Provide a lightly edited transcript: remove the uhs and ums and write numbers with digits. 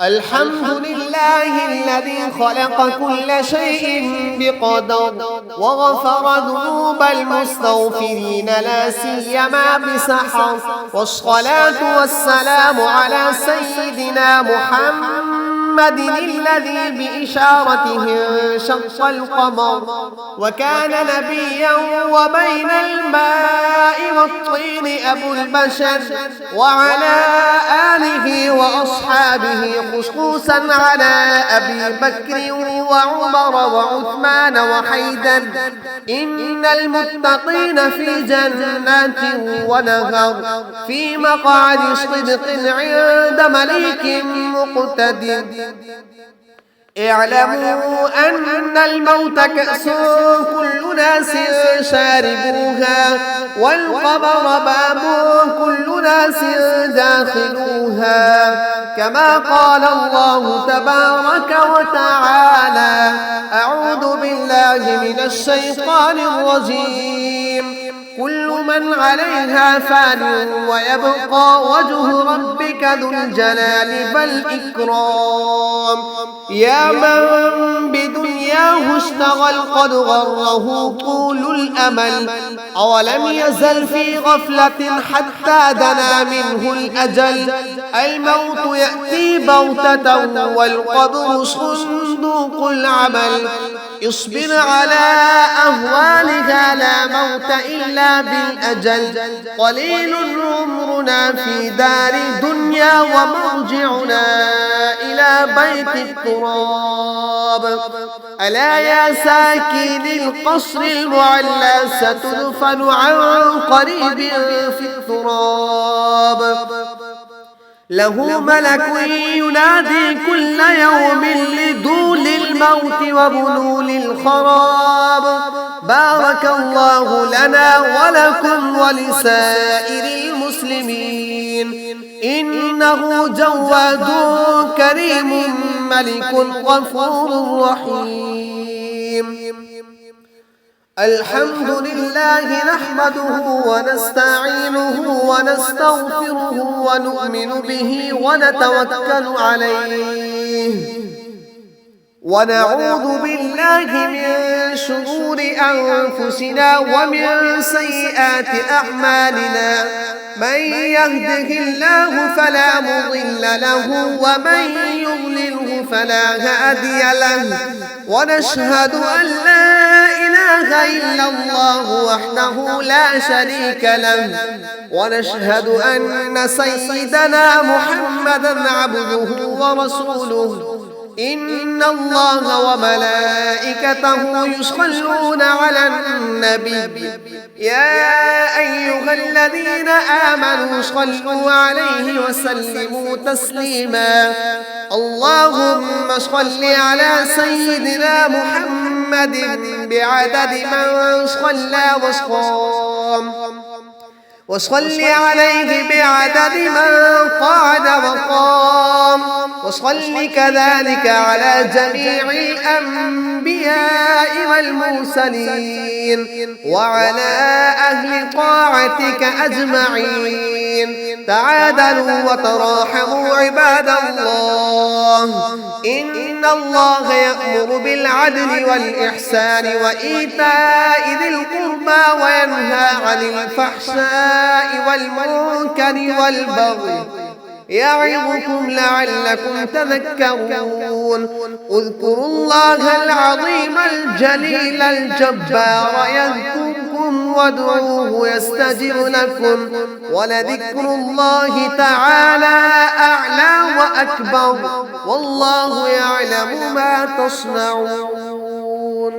الحمد لله الذي خلق كل شيء بقدر وغفر ذنوب المستغفرين لا سيما بسحر، والصلاة والسلام على سيدنا محمد الذي بإشارته انشق القمر وكان نبيا، وبين الماء والطين أبو البشر، وعلى آله وأصحابه خصوصا على أبي بكر وعمر وعثمان وحيدر. إن المتقين في جنات ونهر في مقعد صدق عند مليك مقتدر. اعلموا أن الموت كأس كل ناس شاربوها، والقبر باب كل ناس داخلوها، كما قال الله تبارك وتعالى: أعوذ بالله من الشيطان الرجيم. كل من عليها فان ويبقى وجه ربك ذو الجلال والإكرام. يا من بدنياه اشتغل قد غره طول الأمل، أولم يزل في غفلة حتى دنا منه الأجل. الموت يأتي بغتة والقبر صندوق العمل، اصبر على أهوالها لا موت إلا بالأجل. قليل عمرنا في دار دنيا ومرجعنا إلى بيت التراب. ألا يا ساكن القصر المعلى ستدفن عن قريب في التراب. له ملك ينادي كل يوم لدول الموت وبلول الخراب. بارك الله لنا ولكم ولسائر المسلمين، إنه جواد كريم ملك غفور رحيم. الحمد لله نحمده ونستعينه ونستغفره ونؤمن به ونتوكل عليه، ونعوذ بالله من شرور أنفسنا ومن سيئات أعمالنا. من يهده الله فلا مضل له ومن يضلله فلا هادي له، ونشهد أن لا إله إلا الله وحده لا شريك له، ونشهد أن سيدنا محمدا عبده ورسوله. إن الله وملائكته يصلون على النبي، يا أيها الذين آمنوا صلوا عليه وسلموا تسليما. اللهم صل على سيدنا محمد بعدد من صلى وصام، وصل عليه بعدد من قعد وقام، وصل كذلك على جميع الأنبياء والمرسلين وعلى أهل طاعتك أجمعين. تعادلوا وتراحموا عباد الله، إن الله يأمر بالعدل والإحسان وإيتاء ذي القربى وينهى عن الفحشاء والمنكر والبغي، يعظكم لعلكم تذكرون. اذكروا الله العظيم الجليل الجبار يذكركم وادعوه يستجب لكم، ولذكر الله تعالى أعلى وأكبر، والله يعلم ما تصنعون.